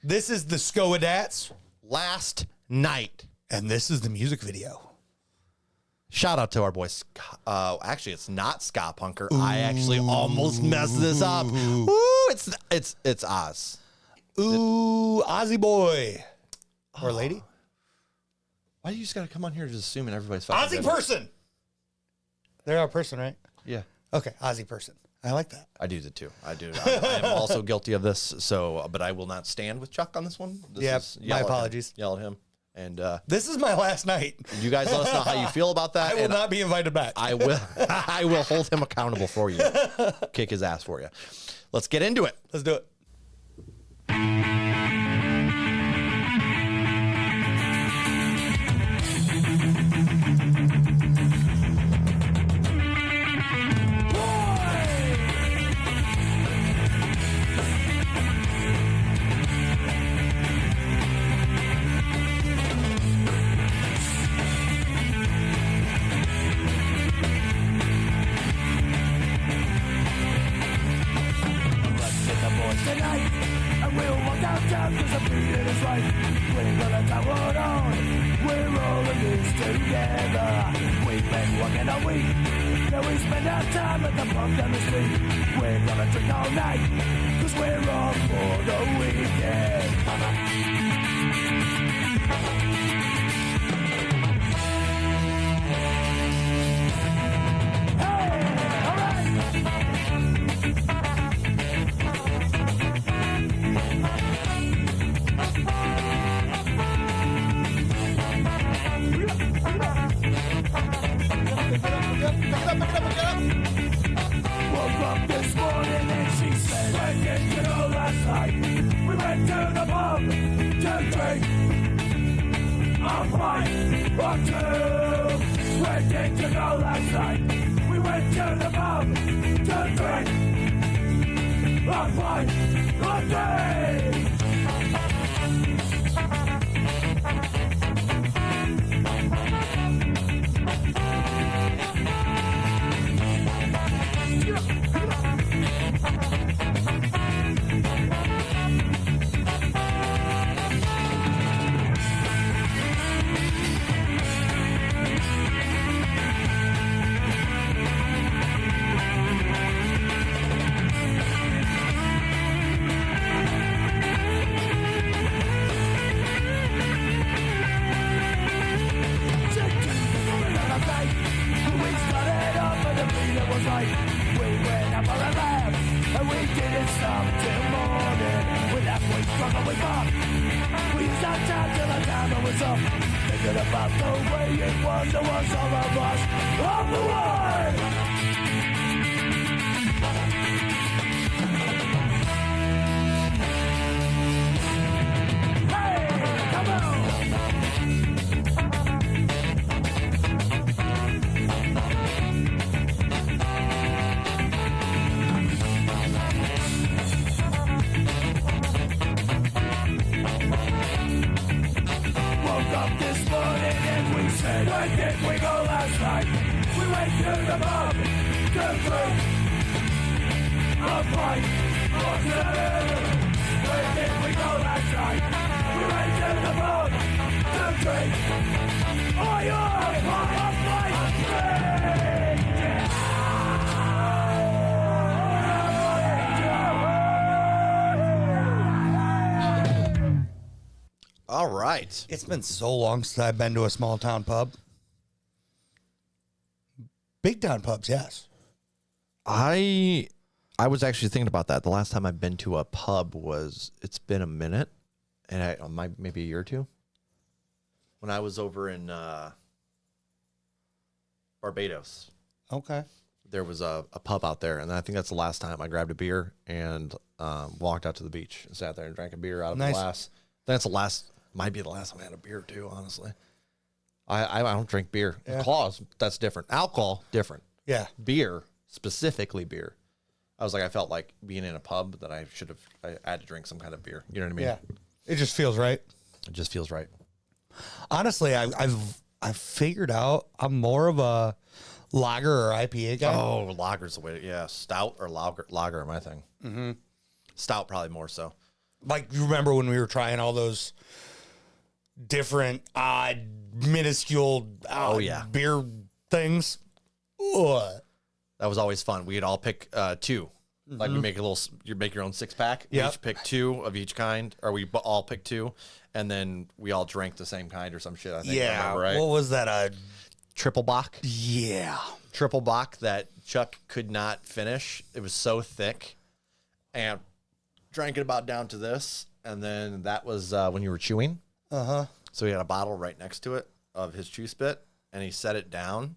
This is the Skoidats, Last Night. and this is the music video. Shout out to our boy. Actually, it's not Scott Punker. I actually almost messed this up. Ooh, it's Oz. Ooh, Ozzy boy. Or lady? Why do you just got to come on here just assuming everybody's fucking Ozzy good? person. They're a person, right? Yeah. Okay, Ozzy person. I like that. I do it too. I do. I am also guilty of this. So, but I will not stand with Chuck on this one. My apologies. Yell at him. And This is my last night. you guys let us know how you feel about that. I will not be invited back. I will. I will hold him accountable for you. Kick his ass for you. Let's get into it. Let's do it. Tonight, and we'll walk downtown cause the feeling is right. We're gonna tower on, we're all in this together. We've been working all week, now we spend our time at the pub down the street. We're gonna drink all night, cause we're off for the weekend. Hey, alright! Woke up this morning and she said, where did you go last night? We went to the pub to drink a pint or two. Where did you go last night? We went to the pub to drink a pint or two. Thinking about the way it was, there was all of us on the way. Hey, come on! Woke up this morning and we said, where did we go last night? We went to the pub to drink a pint or two. Where did we go last night? We went to the pub to drink a pint or All right. It's been so long since I've been to a small town pub. Big town pubs, yes. I was actually thinking about that. The last time I've been to a pub it's been a minute, and maybe a year or two. When I was over in Barbados, Okay. there was a pub out there, and I think that's the last time I grabbed a beer and walked out to the beach and sat there and drank a beer out of Nice. a glass. That's might be the last time I had a beer too, honestly. I don't drink beer. Yeah. Claws, that's different. Alcohol, different. Yeah. Beer, specifically beer. I was like, I felt like being in a pub that I had to drink some kind of beer. You know what I mean? Yeah. It just feels right. It just feels right. Honestly, I've figured out I'm more of a lager or IPA guy. Oh, lager's the way. Yeah, stout or lager, my thing. Mm-hmm. Stout probably more so. Like, you remember when we were trying all those different odd, minuscule beer things? Ugh. That was always fun. We'd all pick 2. Like, we make you make your own 6-pack. We each pick 2 of each kind, or we all pick 2, and then we all drank the same kind or some shit, I think. Yeah. I remember, right? What was that? Triple Bock. Yeah. Triple Bock that Chuck could not finish. It was so thick, and drank it about down to this, and then that was when you were chewing. So he had a bottle right next to it of his chew spit, and he set it down,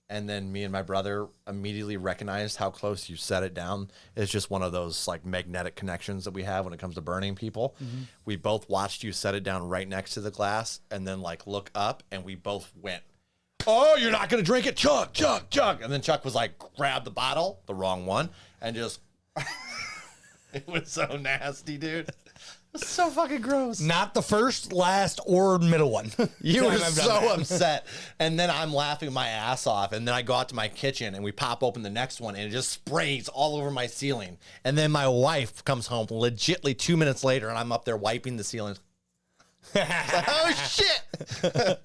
and then me and my brother immediately recognized how close you set it down. It's just one of those like magnetic connections that we have when it comes to burning people. We both watched you set it down right next to the glass, and then like look up, and we both went, "Oh, you're not gonna drink it, Chuck, Chuck, Chuck!" And then Chuck was like, grabbed the bottle, the wrong one, and just it was so nasty, dude. It was so fucking gross. Not the first, last, or middle one. You were so upset. And then I'm laughing my ass off. And then I go out to my kitchen and we pop open the next one and it just sprays all over my ceiling. And then my wife comes home legitly 2 minutes later and I'm up there wiping the ceiling. Like, oh, shit.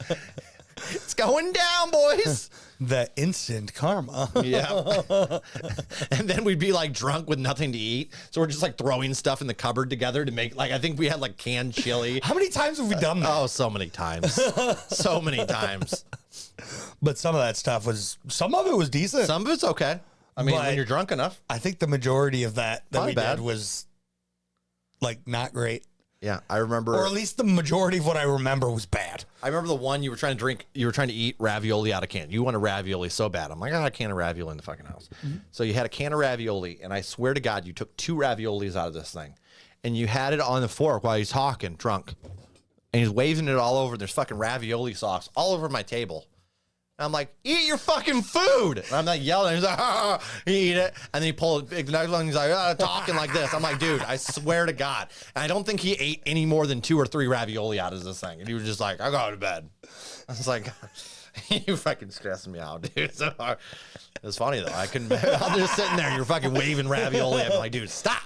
It's going down, boys. The instant karma. Yeah. And then we'd be like drunk with nothing to eat. So we're just like throwing stuff in the cupboard together to make, like, I think we had like canned chili. How many times have we done that? Oh, so many times. So many times. But some of that stuff some of it was decent. Some of it's okay. I mean, But when you're drunk enough. I think the majority of that Probably we bad. did was like not great. Yeah, I remember. Or at least the majority of what I remember was bad. I remember the one you were trying to drink. You were trying to eat ravioli out of can. You wanted ravioli so bad. I'm like, I got a can of ravioli in the fucking house. So you had a can of ravioli, and I swear to God, you took 2 raviolis out of this thing, and you had it on the fork while he's talking, drunk, and he's waving it all over. There's fucking ravioli sauce all over my table. And I'm like, eat your fucking food. And I'm like yelling. He's like, ah, he eat it. And then he pulled a big next one. He's like, talking like this. I'm like, dude, I swear to God. And I don't think he ate any more than 2 or 3 ravioli out of this thing. And he was just like, I go to bed. I was like, you fucking stressing me out, dude. So hard. It was funny, though. I couldn't. I'm just sitting there. You're fucking waving ravioli. I'm like, dude, stop.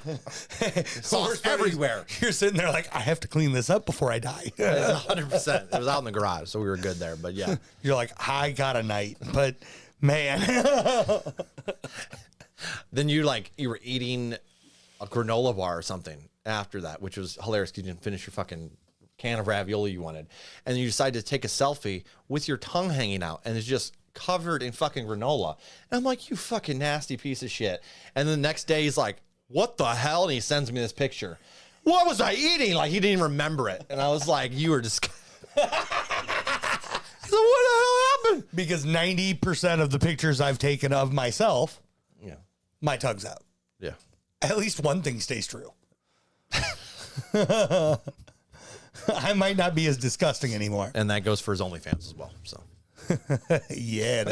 Sauce everywhere. You're sitting there like, I have to clean this up before I die. 100%. It was out in the garage, so we were good there. But yeah. You're like, I got a night. But, man. Then you were eating a granola bar or something after that, which was hilarious because you didn't finish your fucking can of ravioli you wanted. And then you decided to take a selfie with your tongue hanging out and it's just covered in fucking granola. And I'm like, you fucking nasty piece of shit. And then the next day he's like, what the hell? And he sends me this picture. What was I eating? Like he didn't even remember it. And I was like, you were just... So what the hell happened? Because 90% of the pictures I've taken of myself, my tongue's out. Yeah. At least one thing stays true. I might not be as disgusting anymore. And that goes for his OnlyFans as well. So yeah, it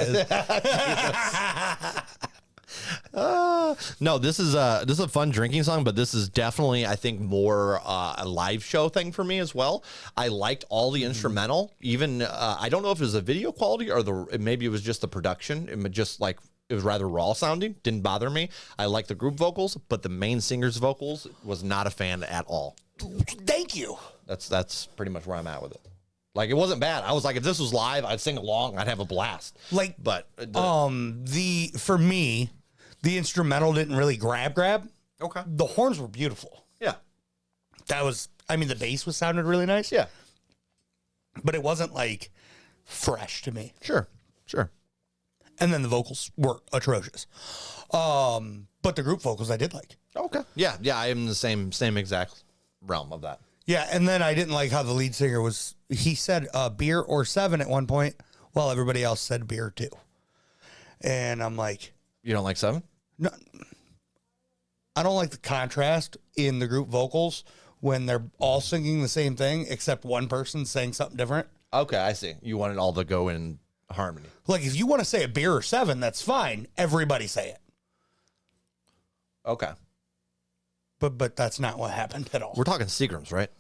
is. No, this is a fun drinking song, but this is definitely, I think, more a live show thing for me as well. I liked all the instrumental. Even I don't know if it was the video quality or maybe it was just the production. It was rather raw sounding. Didn't bother me. I liked the group vocals, but the main singer's vocals was not a fan at all. Thank you. That's pretty much where I'm at with it. Like, it wasn't bad. I was like, if this was live, I'd sing along. I'd have a blast. Like, but for me, the instrumental didn't really grab. Okay. The horns were beautiful. Yeah. The bass sounded really nice. Yeah. But it wasn't like fresh to me. Sure. And then the vocals were atrocious. But the group vocals I did like. Okay. Yeah. I am in the same exact realm of that. Yeah, and then I didn't like how the lead singer he said beer or 7 at one point, while everybody else said beer too. And I'm like... You don't like 7? No, I don't like the contrast in the group vocals when they're all singing the same thing, except one person saying something different. Okay, I see. You want it all to go in harmony. Like, if you want to say a beer or 7, that's fine. Everybody say it. Okay. But that's not what happened at all. We're talking Seagrams, right?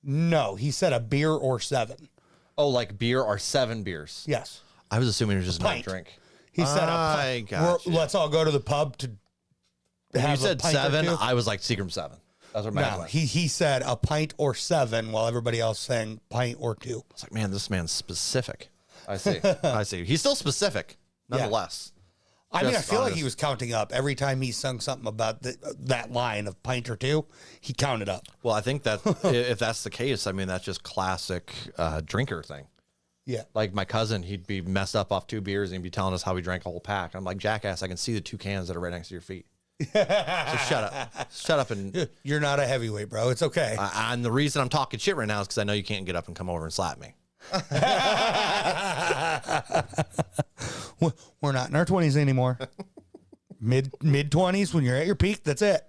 No, he said a beer or 7. Oh, like beer or 7 beers. Yes. I was assuming it was just not pint. drink. He said I gotcha. Let's all go to the pub to When have you said a pint or 7, two. I was like Seagram 7. That's what Matt No, went. he said a pint or 7, while everybody else saying pint or 2. It's like, man, this man's specific. I see. I see. He's still specific, nonetheless. I mean, I Just feel like honest. he was counting up every time he sung something about that line of pint or 2. He counted up. Well, I think that if that's the case, I mean, that's just classic drinker thing. Yeah. Like my cousin, he'd be messed up off 2 beers and he'd be telling us how he drank a whole pack. I'm like, jackass, I can see the 2 cans that are right next to your feet. So shut up. Shut up. And You're not a heavyweight, bro. It's okay. and the reason I'm talking shit right now is because I know you can't get up and come over and slap me. We're not in our 20s anymore. Mid 20s, when you're at your peak, that's it.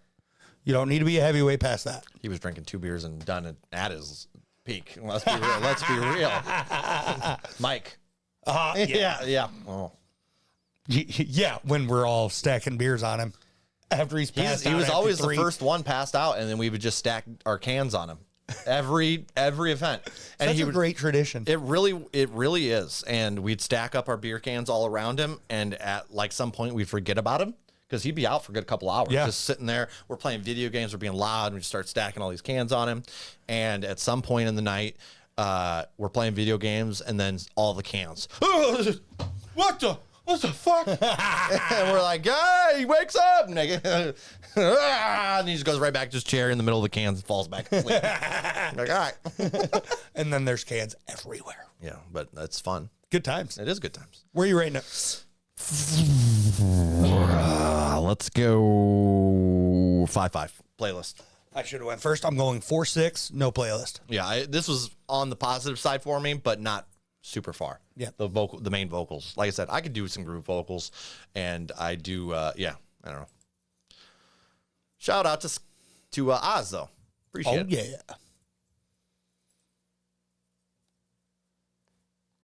You don't need to be a heavyweight past that. He was drinking 2 beers and done it at his peak. Let's be real. Let's be real. Mike. Yeah. Yeah. Oh. Yeah, when we're all stacking beers on him after he's passed out. He was after always 3. the first one passed out, and then we would just stack our cans on him every event. And That's he a would, great tradition. It really is. And we'd stack up our beer cans all around him, and at like some point we'd forget about him because he'd be out for a good couple hours, Yeah. just sitting there. We're playing video games, we're being loud, and we start stacking all these cans on him. And at some point in the night, we're playing video games, and then all the cans. What the fuck? And we're like, hey, he wakes up. And he just goes right back to his chair in the middle of the cans and falls back asleep. Like, all right. And then there's cans everywhere. Yeah, but that's fun. Good times. It is good times. Where are you right now? Let's go 5-5 playlist. I should have went first. I'm going 4-6, no playlist. Yeah, this was on the positive side for me, but not super far. Yeah. The main vocals. Like I said, I could do some group vocals, and I do. I don't know. Shout out to Oz though. Appreciate it. Oh yeah.